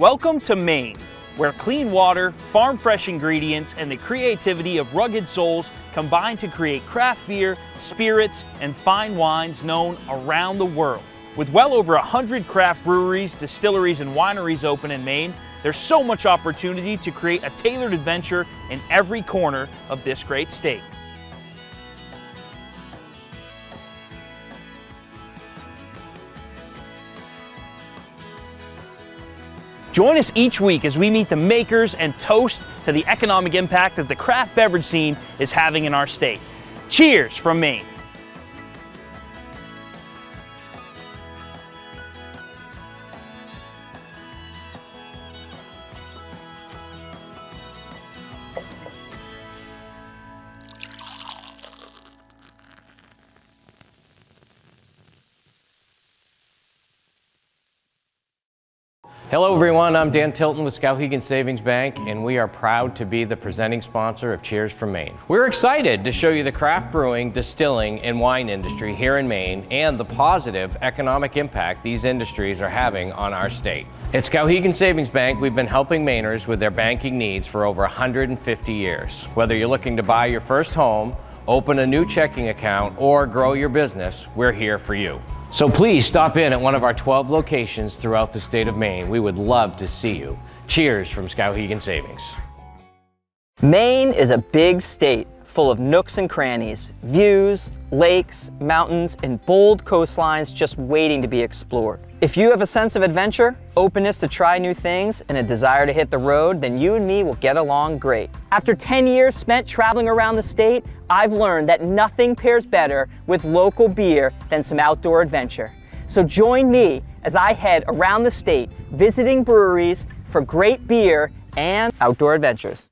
Welcome to Maine, where clean water, farm-fresh ingredients, and the creativity of rugged souls combine to create craft beer, spirits, and fine wines known around the world. With well over 100 craft breweries, distilleries, and wineries open in Maine, there's so much opportunity to create a tailored adventure in every corner of this great state. Join us each week as we meet the makers and toast to the economic impact that the craft beverage scene is having in our state. Cheers from Maine. Hello everyone, I'm Dan Tilton with Skowhegan Savings Bank, and we are proud to be the presenting sponsor of Cheers from Maine. We're excited to show you the craft brewing, distilling, and wine industry here in Maine and the positive economic impact these industries are having on our state. At Skowhegan Savings Bank, we've been helping Mainers with their banking needs for over 150 years. Whether you're looking to buy your first home, open a new checking account, or grow your business, we're here for you. So please stop in at one of our 12 locations throughout the state of Maine. We would love to see you. Cheers from Skowhegan Savings. Maine is a big state full of nooks and crannies, views, lakes, mountains, and bold coastlines just waiting to be explored. If you have a sense of adventure, openness to try new things, and a desire to hit the road, then you and me will get along great. After 10 years spent traveling around the state, I've learned that nothing pairs better with local beer than some outdoor adventure. So join me as I head around the state, visiting breweries for great beer and outdoor adventures.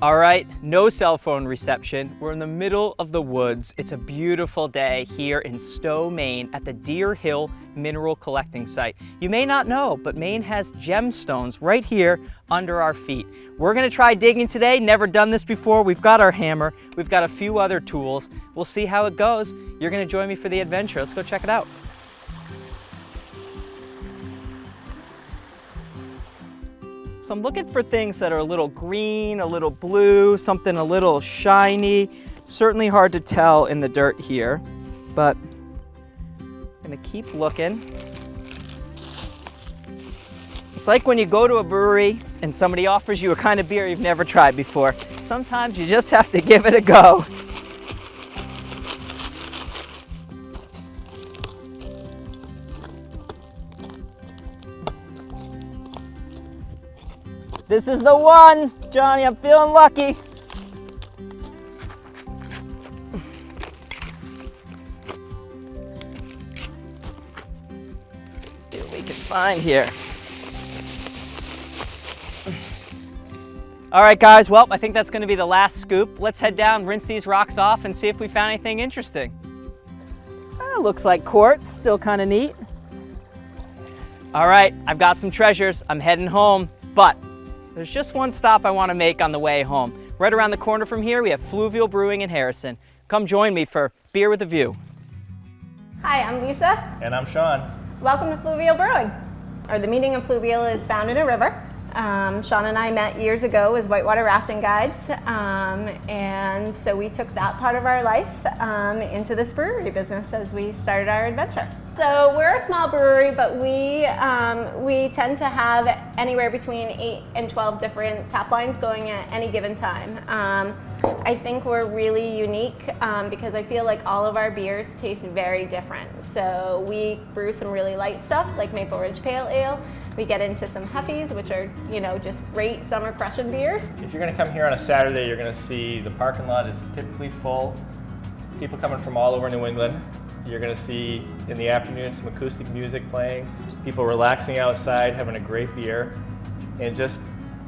All right, no cell phone reception. We're in the middle of the woods. It's a beautiful day here in Stowe, Maine at the Deer Hill Mineral Collecting Site. You may not know, but Maine has gemstones right here under our feet. We're gonna try digging today. Never done this before. We've got our hammer. We've got a few other tools. We'll see how it goes. You're gonna join me for the adventure. Let's go check it out. So I'm looking for things that are a little green, a little blue, something a little shiny. Certainly hard to tell in the dirt here, but I'm gonna keep looking. It's like when you go to a brewery and somebody offers you a kind of beer you've never tried before. Sometimes you just have to give it a go. This is the one, Johnny, I'm feeling lucky. See what we can find here. All right, guys, well, I think that's gonna be the last scoop. Let's head down, rinse these rocks off, and see if we found anything interesting. Looks like quartz, still kind of neat. All right, I've got some treasures. I'm heading home, but there's just one stop I want to make on the way home. Right around the corner from here, we have Fluvial Brewing in Harrison. Come join me for Beer with a View. Hi, I'm Lisa. And I'm Sean. Welcome to Fluvial Brewing. The meaning of fluvial is found in a river. Sean and I met years ago as whitewater rafting guides, and so we took that part of our life into this brewery business as we started our adventure. So we're a small brewery, but we tend to have anywhere between 8 and 12 different tap lines going at any given time. I think we're really unique because I feel like all of our beers taste very different. So we brew some really light stuff like Maple Ridge Pale Ale. We get into some heffies, which are, just great summer crushing beers. If you're going to come here on a Saturday, you're going to see the parking lot is typically full. People coming from all over New England. You're going to see in the afternoon some acoustic music playing, people relaxing outside, having a great beer. And just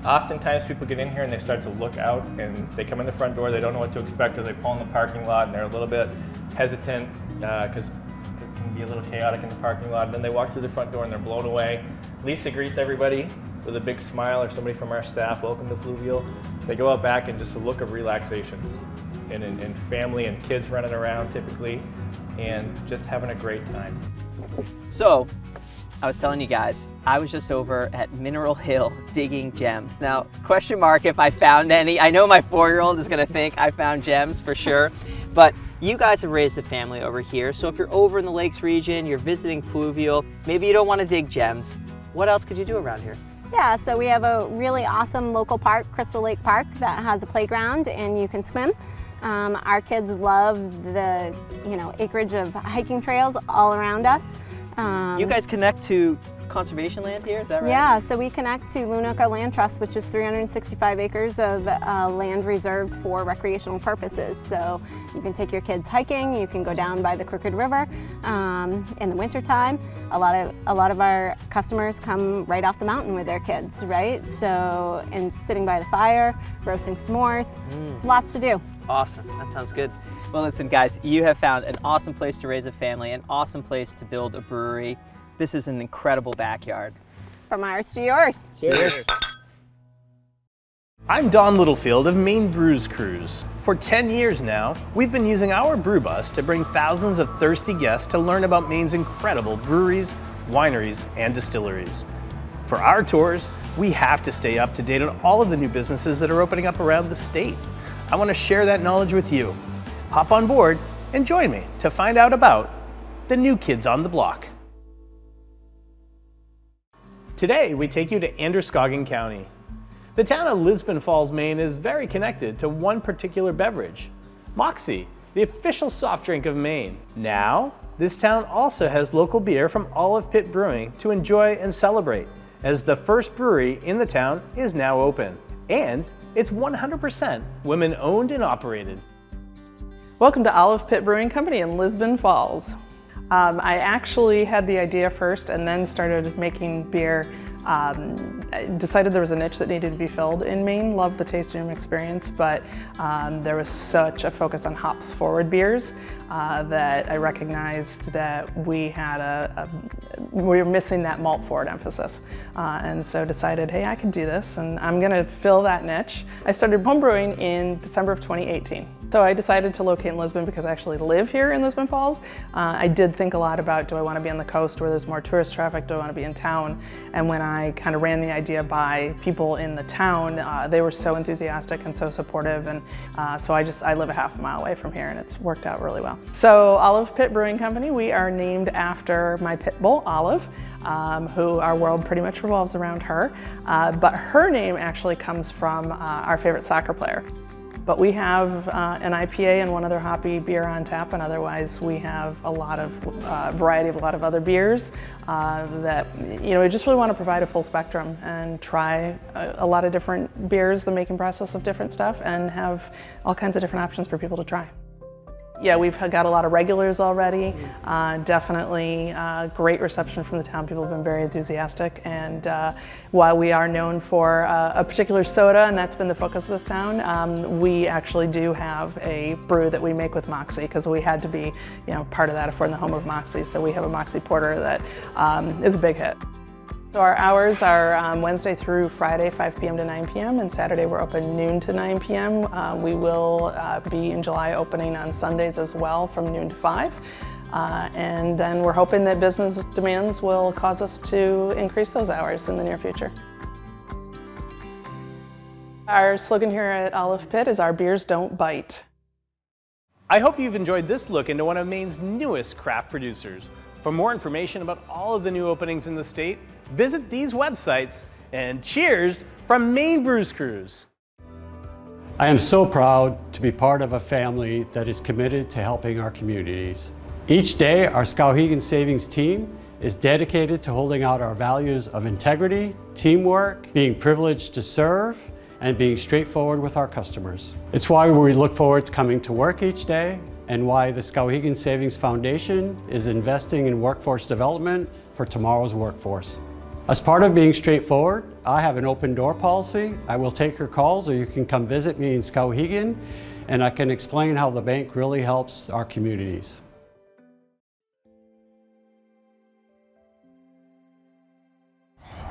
oftentimes people get in here and they start to look out and they come in the front door, they don't know what to expect, or they pull in the parking lot and they're a little bit hesitant because it can be a little chaotic in the parking lot. And then they walk through the front door and they're blown away. Lisa greets everybody with a big smile, or somebody from our staff, welcome to Fluvial. They go out back and just a look of relaxation and family and kids running around typically, and just having a great time. So, I was telling you guys, I was just over at Mineral Hill digging gems. Now, question mark if I found any. I know my 4-year-old is gonna think I found gems for sure, but you guys have raised a family over here, so if you're over in the Lakes region, you're visiting Fluvial, maybe you don't wanna dig gems, what else could you do around here? Yeah, so we have a really awesome local park, Crystal Lake Park, that has a playground and you can swim. Our kids love the acreage of hiking trails all around us. You guys connect to conservation land here, is that right? Yeah, so we connect to Lunuka Land Trust, which is 365 acres of land reserved for recreational purposes. So you can take your kids hiking, you can go down by the Crooked River in the wintertime. A lot of our customers come right off the mountain with their kids, right? So, and sitting by the fire, roasting s'mores, there's lots to do. Awesome, that sounds good. Well, listen guys, you have found an awesome place to raise a family, an awesome place to build a brewery. This is an incredible backyard. From ours to yours. Cheers. I'm Don Littlefield of Maine Brews Cruise. For 10 years now, we've been using our brew bus to bring thousands of thirsty guests to learn about Maine's incredible breweries, wineries, and distilleries. For our tours, we have to stay up to date on all of the new businesses that are opening up around the state. I want to share that knowledge with you. Hop on board and join me to find out about the new kids on the block. Today, we take you to Androscoggin County. The town of Lisbon Falls, Maine is very connected to one particular beverage, Moxie, the official soft drink of Maine. Now, this town also has local beer from Olive Pit Brewing to enjoy and celebrate, as the first brewery in the town is now open. And it's 100% women-owned and operated. Welcome to Olive Pit Brewing Company in Lisbon Falls. I actually had the idea first and then started making beer. I decided there was a niche that needed to be filled in Maine. Loved the tasting room experience, but there was such a focus on hops forward beers that I recognized that we were missing that malt forward emphasis. And so decided, hey, I can do this and I'm gonna fill that niche. I started homebrewing in December of 2018. So I decided to locate in Lisbon because I actually live here in Lisbon Falls. I did think a lot about, do I want to be on the coast where there's more tourist traffic? Do I want to be in town? And when I kind of ran the idea by people in the town, they were so enthusiastic and so supportive. And so I live a half a mile away from here and it's worked out really well. So Olive Pit Brewing Company, we are named after my pit bull, Olive, who our world pretty much revolves around her. But her name actually comes from our favorite soccer player. But we have an IPA and one other hoppy beer on tap, and otherwise we have a lot of variety of a lot of other beers that, we just really want to provide a full spectrum and try a lot of different beers, the making process of different stuff, and have all kinds of different options for people to try. Yeah, we've got a lot of regulars already. Definitely great reception from the town. People have been very enthusiastic. And while we are known for a particular soda, and that's been the focus of this town, we actually do have a brew that we make with Moxie because we had to be, part of that if we're in the home of Moxie. So we have a Moxie Porter that is a big hit. So our hours are Wednesday through Friday, 5 p.m. to 9 p.m. and Saturday we're open noon to 9 p.m. We will be in July opening on Sundays as well from noon to 5. And then we're hoping that business demands will cause us to increase those hours in the near future. Our slogan here at Olive Pit is our beers don't bite. I hope you've enjoyed this look into one of Maine's newest craft producers. For more information about all of the new openings in the state, visit these websites, and cheers from Maine Brews Cruise. I am so proud to be part of a family that is committed to helping our communities. Each day, our Skowhegan Savings team is dedicated to holding out our values of integrity, teamwork, being privileged to serve, and being straightforward with our customers. It's why we look forward to coming to work each day and why the Skowhegan Savings Foundation is investing in workforce development for tomorrow's workforce. As part of being straightforward, I have an open door policy. I will take your calls, or you can come visit me in Skowhegan, and I can explain how the bank really helps our communities.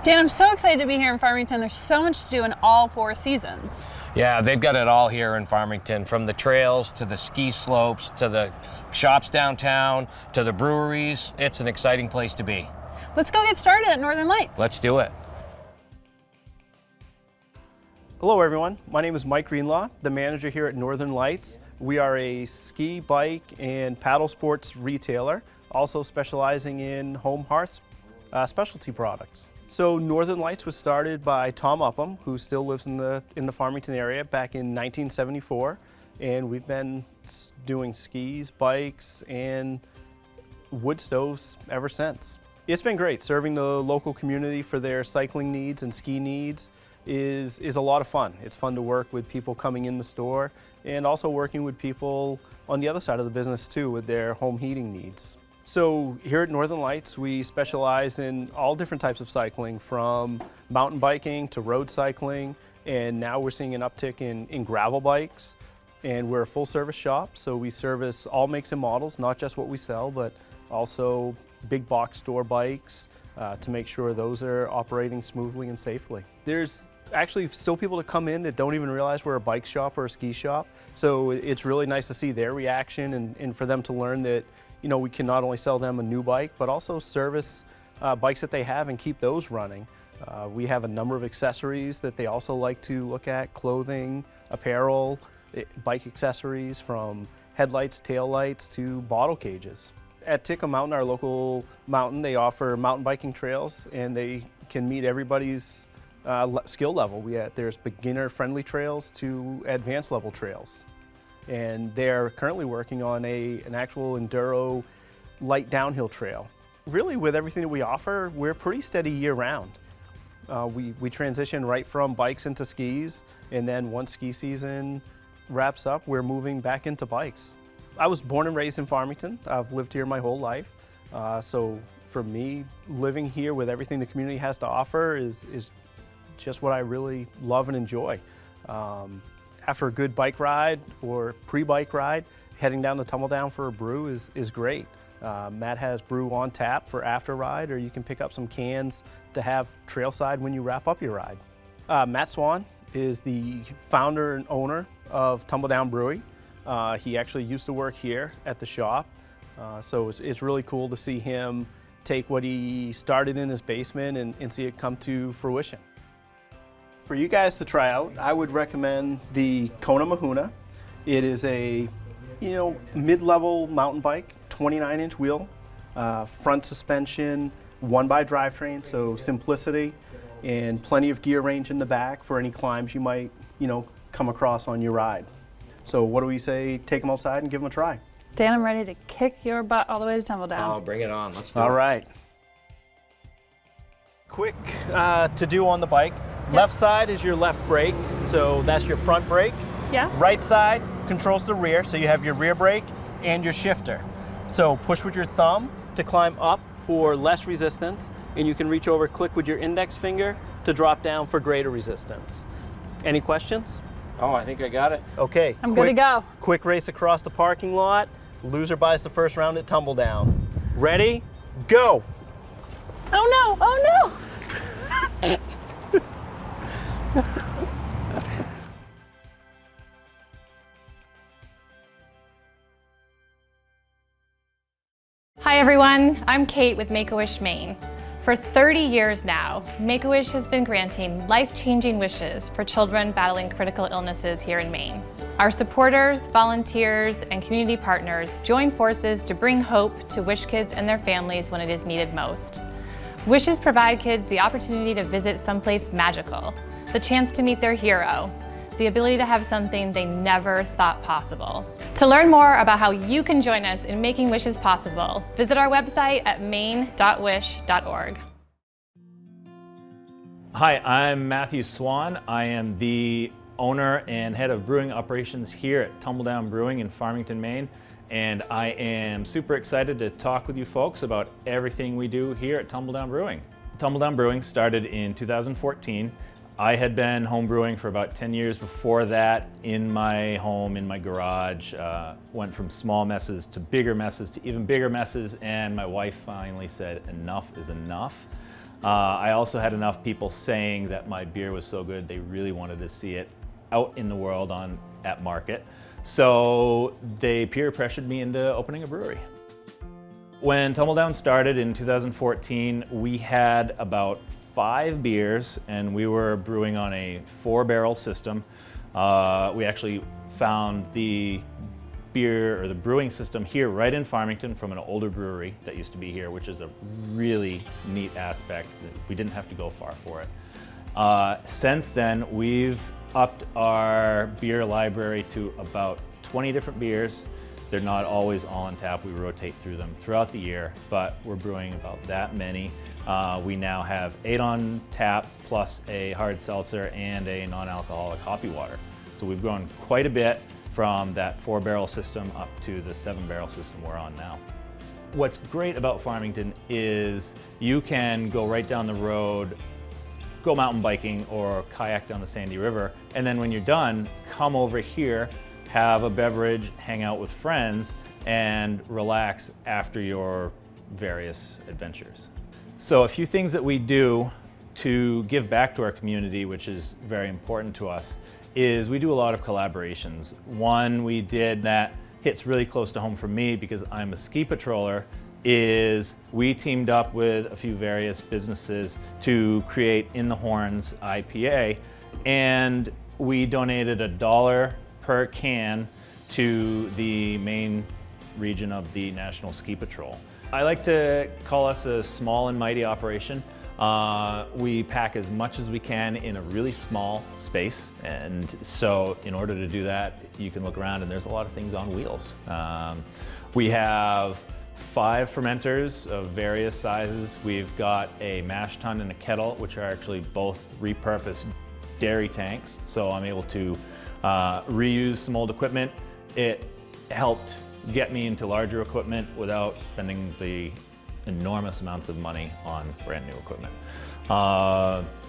Dan, I'm so excited to be here in Farmington. There's so much to do in all 4 seasons. Yeah, they've got it all here in Farmington, from the trails to the ski slopes to the shops downtown to the breweries. It's an exciting place to be. Let's go get started at Northern Lights. Let's do it. Hello everyone, my name is Mike Greenlaw, the manager here at Northern Lights. We are a ski, bike, and paddle sports retailer, also specializing in home hearth specialty products. So Northern Lights was started by Tom Upham, who still lives in the Farmington area, back in 1974, and we've been doing skis, bikes, and wood stoves ever since. It's been great. Serving the local community for their cycling needs and ski needs is a lot of fun. It's fun to work with people coming in the store and also working with people on the other side of the business too with their home heating needs. So here at Northern Lights, we specialize in all different types of cycling, from mountain biking to road cycling, and now we're seeing an uptick in gravel bikes. And we're a full service shop, so we service all makes and models, not just what we sell, but also big box store bikes to make sure those are operating smoothly and safely. There's actually still people that come in that don't even realize we're a bike shop or a ski shop, so it's really nice to see their reaction and for them to learn that, you know, we can not only sell them a new bike, but also service bikes that they have and keep those running. We have a number of accessories that they also like to look at: clothing, apparel, bike accessories, from headlights, taillights to bottle cages. At Tickle Mountain, our local mountain, they offer mountain biking trails, and they can meet everybody's skill level. There's beginner-friendly trails to advanced level trails. And they're currently working on an actual enduro light downhill trail. Really, with everything that we offer, we're pretty steady year-round. We transition right from bikes into skis, and then once ski season wraps up, we're moving back into bikes. I was born and raised in Farmington. I've lived here my whole life. So for me, living here with everything the community has to offer is just what I really love and enjoy. After a good bike ride or pre-bike ride, heading down to Tumbledown for a brew is great. Matt has brew on tap for after ride, or you can pick up some cans to have trailside when you wrap up your ride. Matt Swan is the founder and owner of Tumbledown Brewing. He actually used to work here at the shop, so it's really cool to see him take what he started in his basement and see it come to fruition. For you guys to try out, I would recommend the Kona Mahuna. It is a mid-level mountain bike, 29-inch wheel, front suspension, 1x drivetrain, so simplicity, and plenty of gear range in the back for any climbs you might come across on your ride. So what do we say, take them outside and give them a try? Dan, I'm ready to kick your butt all the way to Tumbledown. Oh, bring it on. Let's do it. All right. Quick to do on the bike. Yep. Left side is your left brake, so that's your front brake. Yeah. Right side controls the rear, so you have your rear brake and your shifter. So push with your thumb to climb up for less resistance, and you can reach over, click with your index finger to drop down for greater resistance. Any questions? Oh, I think I got it. Okay. I'm good to go. Quick race across the parking lot. Loser buys the first round at Tumbledown. Ready? Go! Oh no! Oh no! Hi everyone, I'm Kate with Make-A-Wish Maine. For 30 years now, Make-A-Wish has been granting life-changing wishes for children battling critical illnesses here in Maine. Our supporters, volunteers, and community partners join forces to bring hope to Wish kids and their families when it is needed most. Wishes provide kids the opportunity to visit someplace magical, the chance to meet their hero, the ability to have something they never thought possible. To learn more about how you can join us in making wishes possible, visit our website at maine.wish.org. Hi, I'm Matthew Swan. I am the owner and head of brewing operations here at Tumbledown Brewing in Farmington, Maine. And I am super excited to talk with you folks about everything we do here at Tumbledown Brewing. Tumbledown Brewing started in 2014. I had been home brewing for about 10 years before that in my home, in my garage. Went from small messes to bigger messes to even bigger messes, and my wife finally said enough is enough. I also had enough people saying that my beer was so good they really wanted to see it out in the world at market. So they peer pressured me into opening a brewery. When Tumbledown started in 2014, we had about 5 beers and we were brewing on a 4-barrel system. We actually found the beer or the brewing system here right in Farmington from an older brewery that used to be here, which is a really neat aspect. We didn't have to go far for it. Since then, we've upped our beer library to about 20 different beers. They're not always all on tap. We rotate through them throughout the year, but we're brewing about that many. We now have 8 on tap, plus a hard seltzer and a non-alcoholic hoppy water. So we've grown quite a bit from that 4-barrel system up to the 7-barrel system we're on now. What's great about Farmington is you can go right down the road, go mountain biking or kayak down the Sandy River, and then when you're done, come over here, have a beverage, hang out with friends, and relax after your various adventures. So a few things that we do to give back to our community, which is very important to us, is we do a lot of collaborations. One we did that hits really close to home for me because I'm a ski patroller, is we teamed up with a few various businesses to create In the Horns IPA, and we donated $1 per can to the Maine region of the National Ski Patrol. I like to call us a small and mighty operation. We pack as much as we can in a really small space, and so in order to do that, you can look around and there's a lot of things on wheels. We have 5 fermenters of various sizes. We've got a mash tun and a kettle, which are actually both repurposed dairy tanks, so I'm able to reuse some old equipment. It helped get me into larger equipment without spending the enormous amounts of money on brand new equipment.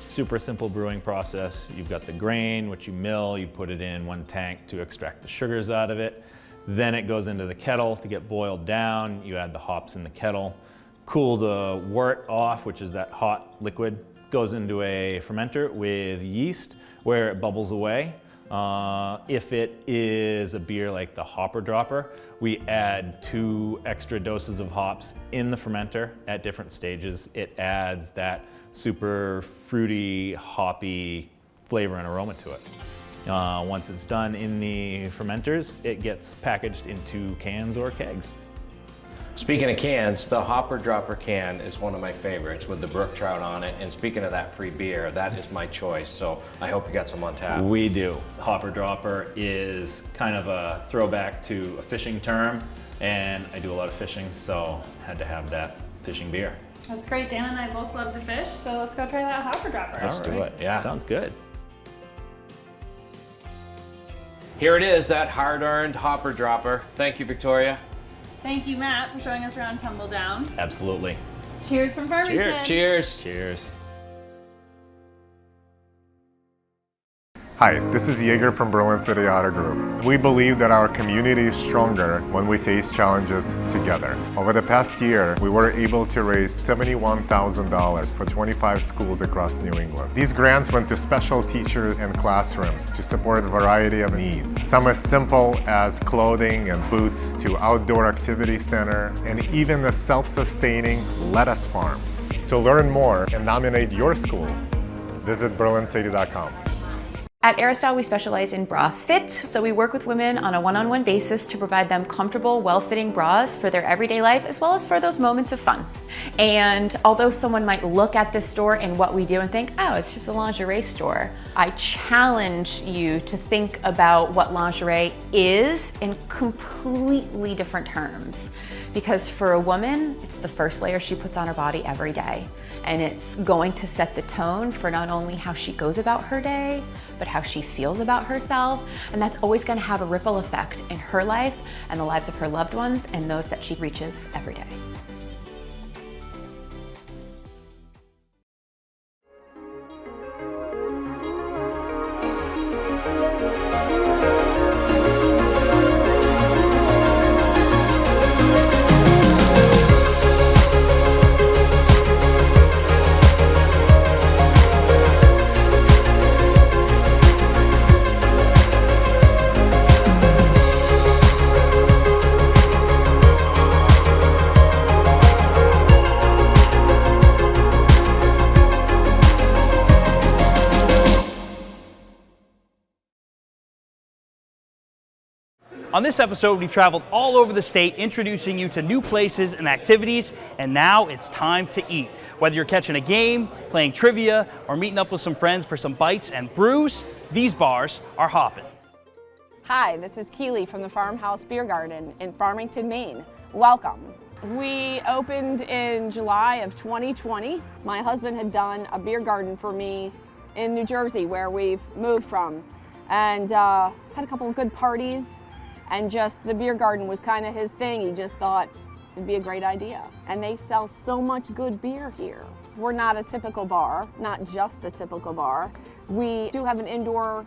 Super simple brewing process. You've got the grain, which you mill, you put it in one tank to extract the sugars out of it. Then it goes into the kettle to get boiled down. You add the hops in the kettle, cool the wort off, which is that hot liquid, goes into a fermenter with yeast where it bubbles away. If it is a beer like the Hopper Dropper, we add 2 extra doses of hops in the fermenter at different stages. It adds that super fruity, hoppy flavor and aroma to it. Once it's done in the fermenters, it gets packaged into cans or kegs. Speaking of cans, the Hopper Dropper can is one of my favorites with the brook trout on it. And speaking of that free beer, that is my choice. So I hope you got some on tap. We do. Hopper Dropper is kind of a throwback to a fishing term, and I do a lot of fishing, so had to have that fishing beer. That's great. Dan and I both love to fish, so let's go try that Hopper Dropper. Let's do it. Yeah. Sounds good. Here it is, that hard-earned Hopper Dropper. Thank you, Victoria. Thank you, Matt, for showing us around Tumbledown. Absolutely. Cheers from Farmington. Cheers. Cheers. Hi, this is Yeager from Berlin City Auto Group. We believe that our community is stronger when we face challenges together. Over the past year, we were able to raise $71,000 for 25 schools across New England. These grants went to special teachers and classrooms to support a variety of needs. Some as simple as clothing and boots to outdoor activity center and even the self-sustaining lettuce farm. To learn more and nominate your school, visit berlincity.com. At Aristal, we specialize in bra fit, so we work with women on a one-on-one basis to provide them comfortable, well-fitting bras for their everyday life, as well as for those moments of fun. And although someone might look at this store and what we do and think, oh, it's just a lingerie store, I challenge you to think about what lingerie is in completely different terms. Because for a woman, it's the first layer she puts on her body every day. And it's going to set the tone for not only how she goes about her day, but how she feels about herself. And that's always going to have a ripple effect in her life and the lives of her loved ones and those that she reaches every day. On this episode, we've traveled all over the state, introducing you to new places and activities, and now it's time to eat. Whether you're catching a game, playing trivia, or meeting up with some friends for some bites and brews, these bars are hopping. Hi, this is Keely from the Farmhouse Beer Garden in Farmington, Maine. Welcome. We opened in July of 2020. My husband had done a beer garden for me in New Jersey, where we've moved from, and had a couple of good parties, and just the beer garden was kind of his thing. He just thought it'd be a great idea. And they sell so much good beer here. We're not a typical bar, not just a typical bar. We do have an indoor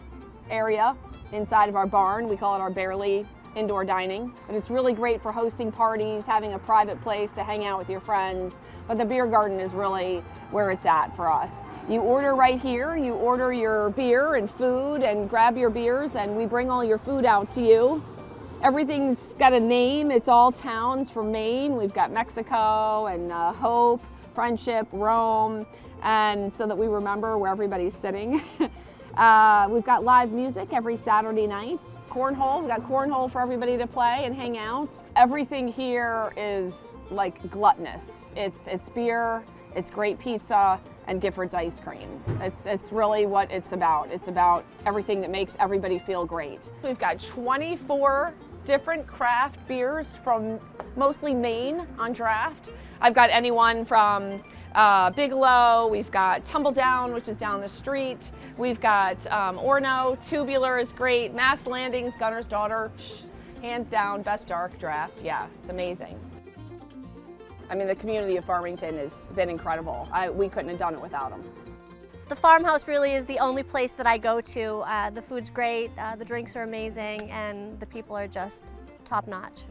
area inside of our barn. We call it our Barely indoor dining, but it's really great for hosting parties, having a private place to hang out with your friends. But the beer garden is really where it's at for us. You order right here, you order your beer and food and grab your beers, and we bring all your food out to you. Everything's got a name. It's all towns from Maine. We've got Mexico and Hope, Friendship, Rome, and so that we remember where everybody's sitting. We've got live music every Saturday night. Cornhole, we've got cornhole for everybody to play and hang out. Everything here is like gluttonous. It's beer, it's great pizza, and Gifford's ice cream. It's really what it's about. It's about everything that makes everybody feel great. We've got 24 different craft beers from mostly Maine on draft. I've got anyone from Bigelow, we've got Tumbledown, which is down the street. We've got Orno, Tubular is great, Mass Landings, Gunner's Daughter, hands down, best dark draft. Yeah, it's amazing. I mean, the community of Farmington has been incredible. We couldn't have done it without them. The farmhouse really is the only place that I go to. The food's great, the drinks are amazing, and the people are just top notch.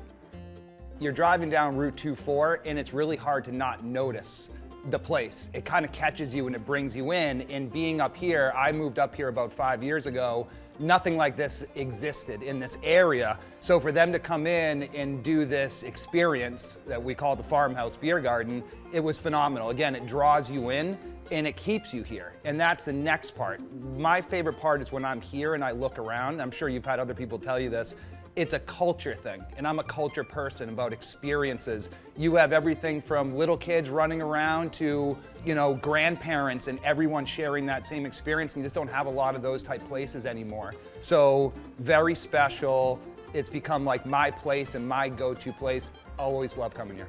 You're driving down Route 24 and it's really hard to not notice the place. It kind of catches you and it brings you in. And being up here, I moved up here about 5 years ago. Nothing like this existed in this area. So for them to come in and do this experience that we call the Farmhouse Beer Garden, it was phenomenal. Again, it draws you in and it keeps you here. And that's the next part. My favorite part is when I'm here and I look around. I'm sure you've had other people tell you this. It's a culture thing, and I'm a culture person about experiences. You have everything from little kids running around to, you know, grandparents and everyone sharing that same experience, and you just don't have a lot of those type places anymore. So very special. It's become like my place and my go-to place. Always love coming here.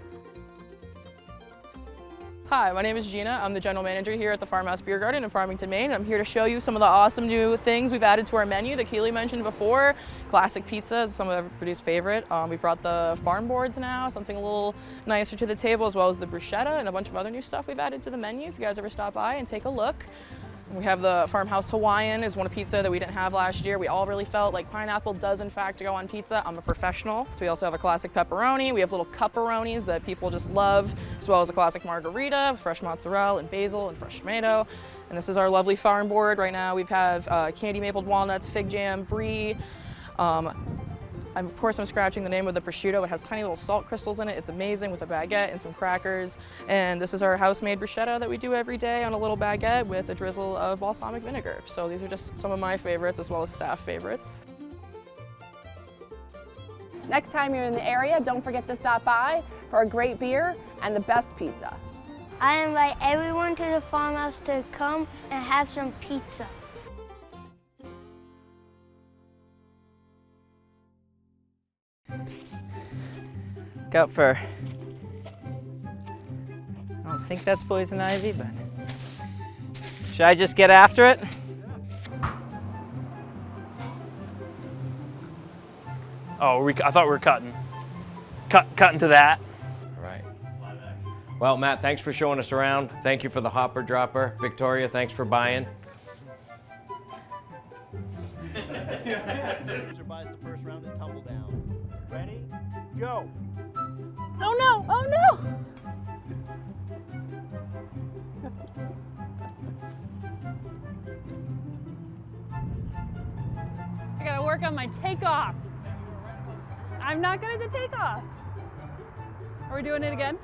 Hi, my name is Gina. I'm the general manager here at the Farmhouse Beer Garden in Farmington, Maine. I'm here to show you some of the awesome new things we've added to our menu that Keely mentioned before. Classic pizza is some of everybody's favorite. We brought the farm boards now, something a little nicer to the table, as well as the bruschetta and a bunch of other new stuff we've added to the menu if you guys ever stop by and take a look. We have the Farmhouse Hawaiian, is one pizza that we didn't have last year. We all really felt like pineapple does in fact go on pizza. I'm a professional. So we also have a classic pepperoni. We have little cupperonis that people just love, as well as a classic margarita, fresh mozzarella and basil and fresh tomato. And this is our lovely farm board. Right now we have candy mapled walnuts, fig jam, brie. Of course, I'm scratching the name of the prosciutto. It has tiny little salt crystals in it. It's amazing, with a baguette and some crackers. And this is our house-made bruschetta that we do every day on a little baguette with a drizzle of balsamic vinegar. So these are just some of my favorites, as well as staff favorites. Next time you're in the area, don't forget to stop by for a great beer and the best pizza. I invite everyone to the farmhouse to come and have some pizza. Look out for, I don't think that's poison ivy, but should I just get after it? Oh, I thought we were cutting. Cutting to that. All right. Well, Matt, thanks for showing us around. Thank you for the hopper dropper. Victoria, thanks for buying. Loser buys the first round at Tumbledown. Ready? Go. Oh no! Oh no! I gotta work on my takeoff. I'm not good at the takeoff. Are we doing it again?